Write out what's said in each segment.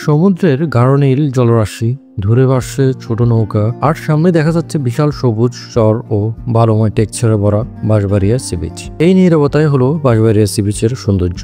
সমুদ্রের গাঢ় নীল জলরাশি, ধুরে ভাসছে ছোট নৌকা, আর সামনে দেখা যাচ্ছে বিশাল সবুজ চর ও বালুময় টেকচারে ভরা বাঁশবাড়িয়া সি বিচ। এই নীরবতাই হলো বাঁশবাড়িয়া সি বিচের সৌন্দর্য,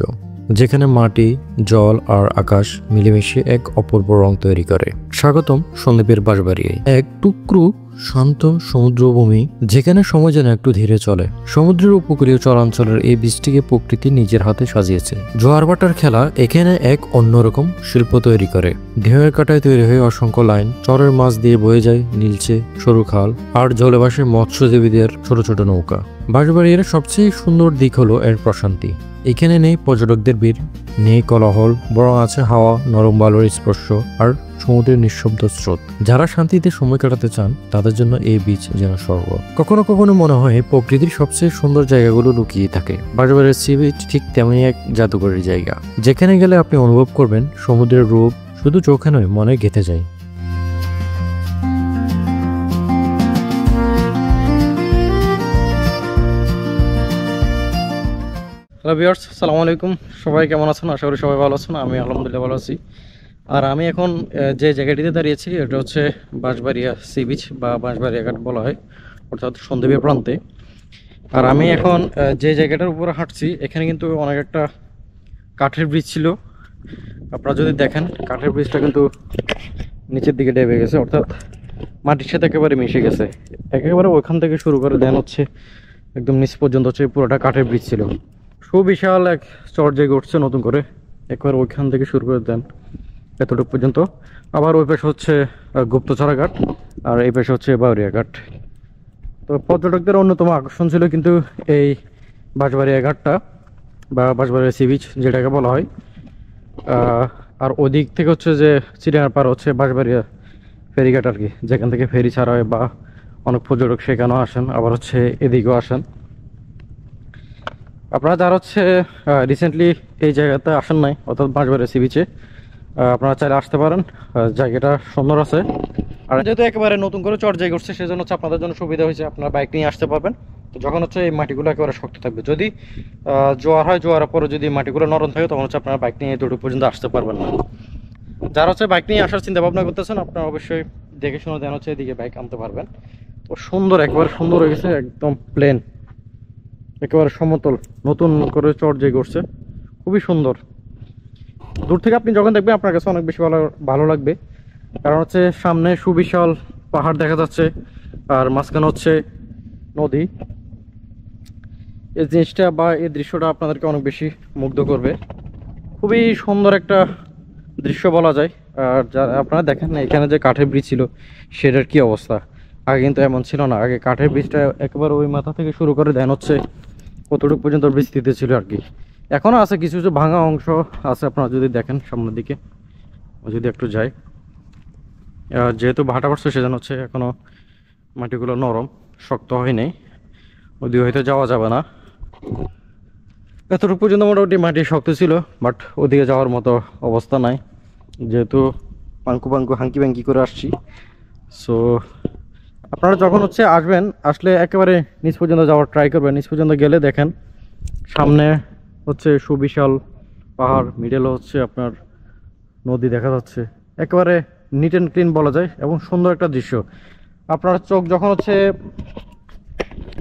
যেখানে মাটি, জল আর আকাশ মিলেমিশে এক অপূর্ব রং তৈরি করে। স্বাগতম সন্দ্বীপের বাঁশবাড়িয়ায়, এক টুকরো শান্ত সমুদ্রভূমি যেখানে সময় যেন একটু ধীরে চলে। সমুদ্রের উপকূলীয় চরাঞ্চলের এই বীজটিকে প্রকৃতি নিজের হাতে সাজিয়েছে। জোয়ার ভাটার খেলা এখানে এক অন্যরকম শিল্প তৈরি করে। ঢেউয়ের কাঁটায় তৈরি হয়ে অসংখ্য লাইন, চরের মাছ দিয়ে বয়ে যায় নীলচে সরু খাল, আর জলে ভাসে মৎস্যজীবীদের ছোট ছোট নৌকা। বাঁশবাড়িয়ার সবচেয়ে সুন্দর দিক হলো এর প্রশান্তি। এখানে নেই পর্যটকদের ভিড়, নেই কোলাহল, বরং আছে হাওয়া, নরম বালুর স্পর্শ আর সমুদ্রের নিঃশব্দ স্রোত। যারা শান্তিতে সময় কাটাতে চান তাদের জন্য এই বীচ যেন স্বর্গ। কখনো কখনো মনে হয় প্রকৃতির সবচেয়ে সুন্দর জায়গাগুলো লুকিয়ে থাকে। বাঁশবাড়িয়ার সি বিচ ঠিক তেমনই এক জাদুকরী জায়গা, যেখানে গেলে আপনি অনুভব করবেন সমুদ্রের রূপ শুধু চোখে নয়, মনে গেঁথে যায়। হ্যালো ভিউয়ার্স, আসসালামু আলাইকুম। সবাই কেমন আছেন? আশা করি সবাই ভালো আছেন। আমি আলহামদুলিল্লাহ ভালো আছি। আর আমি এখন যে জায়গাটিতে দাঁড়িয়েছি এটা হচ্ছে বাঁশবাড়িয়া সি বিচ বা বাঁশবাড়িয়া ঘাট বলা হয়, অর্থাৎ সন্দ্বীপের প্রান্তে। আর আমি এখন যে জায়গাটার উপরে হাঁটছি এখানে কিন্তু অনেক একটা কাঠের ব্রিজ ছিল। আপনারা যদি দেখেন কাঠের ব্রিজটা কিন্তু নিচের দিকে ডেবে গেছে, অর্থাৎ মাটির সাথে একেবারে মিশে গেছে। একেবারে ওইখান থেকে শুরু করে দেন হচ্ছে একদম নিচ পর্যন্ত হচ্ছে পুরোটা কাঠের ব্রিজ ছিল। সুবিশাল এক চর জেগে উঠছে নতুন করে, একবার ওইখান থেকে শুরু করে দেন এতটুকু পর্যন্ত। আবার ওই পাশে হচ্ছে গুপ্তছড়া ঘাট, আর এই পাশে হচ্ছে বাউরিয়া ঘাট। তো পর্যটকদের অন্যতম আকর্ষণ ছিল কিন্তু এই বাঁশবাড়িয়া ঘাটটা বা বাঁশবাড়িয়া সি বিচ যেটাকে বলা হয়। আর ওদিক থেকে হচ্ছে যে চিড়িয়াখানা পার হচ্ছে বাঁশবাড়িয়া ফেরিঘাট আর কি, যেখান থেকে ফেরি ছাড়া হয় বা অনেক পর্যটক সেখানেও আসেন, আবার হচ্ছে এদিকেও আসেন। আপনারা যারা হচ্ছে রিসেন্টলি এই জায়গাতে আসেন নাই, অর্থাৎ বাঁশবাড়িয়া সি বিচে, আপনারা চাইলে আসতে পারেন। জায়গাটা সুন্দর আছে। আর যেহেতু একেবারে নতুন করে চর জায়গা উঠছে সেজন্য হচ্ছে আপনাদের জন্য সুবিধা হয়েছে, আপনারা বাইক নিয়ে আসতে পারবেন। তো যখন হচ্ছে এই মাটিগুলো একেবারে শক্ত থাকবে, যদি জোয়ার হয়, জোয়ারের পরে যদি মাটিগুলো নরম থাকে তখন হচ্ছে আপনারা বাইক নিয়ে এতটুকু পর্যন্ত আসতে পারবেন না। যারা হচ্ছে বাইক নিয়ে আসার চিন্তা ভাবনা করতেছেন আপনারা অবশ্যই দেখে শুনে দেন হচ্ছে এদিকে বাইক আনতে পারবেন। তো সুন্দর, একেবারে সুন্দর হয়ে গেছে, একদম প্লেন, একেবারে সমতল, নতুন করে চর জেগে উঠছে, খুবই সুন্দর। দূর থেকে আপনি যখন দেখবেন আপনার কাছে অনেক বেশি ভালো লাগবে, কারণ হচ্ছে সামনে সুবিশাল পাহাড় দেখা যাচ্ছে আর মাঝখানে হচ্ছে নদী। এই জিনিসটা বা এই দৃশ্যটা আপনাদেরকে অনেক বেশি মুগ্ধ করবে। খুবই সুন্দর একটা দৃশ্য বলা যায়। আর যারা আপনারা দেখেন না এখানে যে কাঠের ব্রিজ ছিল সেটার কি অবস্থা, আগে কিন্তু এমন ছিল না। আগে কাঠের ব্রিজটা একেবারে ওই মাথা থেকে শুরু করে দেন হচ্ছে কতটুকু পর্যন্ত বিস্তৃত ছিল আর কি। এখনও আছে কিছু কিছু ভাঙা অংশ আছে, আপনারা যদি দেখেন সামনের দিকে যদি একটু যায়। যেহেতু ভাটা পড়ছে সেজন্য হচ্ছে এখনও মাটিগুলো নরম, শক্ত হয় নাই, ওদিকে হয়তো যাওয়া যাবে না। এতটুকু পর্যন্ত মোটামুটি মাটি শক্ত ছিল, বাট ওদিকে যাওয়ার মতো অবস্থা নাই, যেহেতু পাঙ্কু হাঙ্কি ব্যাঙ্কি করে আসছি। সো আপনারা যখন হচ্ছে আসবেন, আসলে একেবারে নিচ পর্যন্ত যাওয়ার ট্রাই করবেন। নিচ পর্যন্ত গেলে দেখেন সামনে হচ্ছে সুবিশাল পাহাড়, মিডলে হচ্ছে আপনার নদী দেখা যাচ্ছে, একেবারে নিট অ্যান্ড ক্লিন বলা যায় এবং সুন্দর একটা দৃশ্য। আপনার চোখ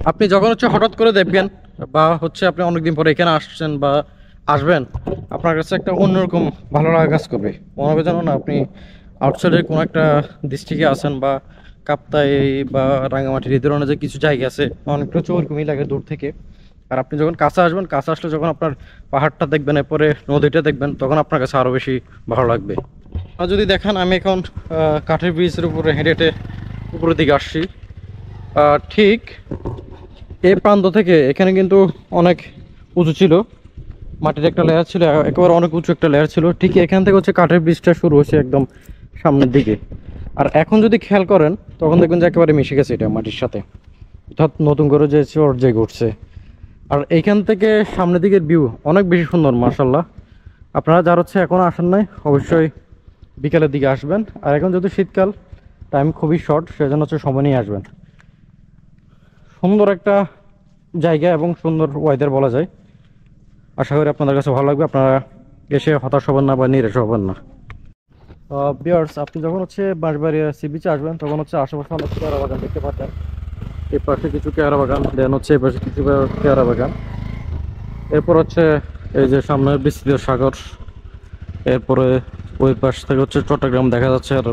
আপনি যখন হচ্ছে হঠাৎ করে দেখবেন বা হচ্ছে আপনি অনেকদিন পরে এখানে আসছেন বা আসবেন, আপনার কাছে একটা অন্যরকম ভালো লাগা কাজ করবে। মনে হবে জানো না আপনি আউটসাইডের কোনো একটা ডিস্ট্রিক্টে আছেন, বা কাপ্তাই বা রাঙামাটির এই ধরনের যে কিছু জায়গা আছে অনেকটা ওরকমই লাগে দূর থেকে। আর আপনি যখন কাছে আসবেন, কাছে আসলে যখন আপনার পাহাড়টা দেখবেন, এরপরে নদীটা দেখবেন, তখন আপনার কাছে আরও বেশি ভালো লাগবে। আর যদি দেখেন আমি এখন কাঠের ব্রিজের উপরে হেঁটে হেঁটে উপরের দিকে আসছি। ঠিক এই প্রান্ত থেকে এখানে কিন্তু অনেক উঁচু ছিল, মাটির একটা লেয়ার ছিল, একেবারে অনেক উঁচু একটা লেয়ার ছিল। ঠিক এখান থেকে হচ্ছে কাঠের ব্রিজটা শুরু হচ্ছে একদম সামনের দিকে। আর এখন যদি খেয়াল করেন তখন দেখবেন যে একেবারে মিশে গেছে এটা মাটির সাথে, অর্থাৎ নতুন করে যে চর জেগে উঠছে। আর এইখান থেকে সামনের দিকের ভিউ অনেক বেশি সুন্দর, মার্শাল্লাহ। আপনারা যারা হচ্ছে এখনও আসেন নাই অবশ্যই বিকালের দিকে আসবেন। আর এখন যেহেতু শীতকাল, টাইম খুবই শর্ট, সেজন্য হচ্ছে সময় নিয়ে আসবেন। সুন্দর একটা জায়গা এবং সুন্দর ওয়েদার বলা যায়। আশা করি আপনাদের কাছে ভালো লাগবে, আপনারা এসে হতাশ হবেন না বা নিরাশ হবেন না। বিয়ার্স, আপনি যখন হচ্ছে বাঁশবাড়িয়া সি বিচে আসবেন তখন হচ্ছে আশেপাশে অনেক পেয়ারা বাগান দেখতে পাচ্ছেন। এই পাশে কিছু পেয়ারা বাগান, দেন হচ্ছে এই পাশে কিছু পেয়ারা বাগান। এরপর হচ্ছে এই যে সামনে বিস্তৃত সাগর, এরপরে ওই পাশ থেকে হচ্ছে চট্টগ্রাম দেখা যাচ্ছে। আর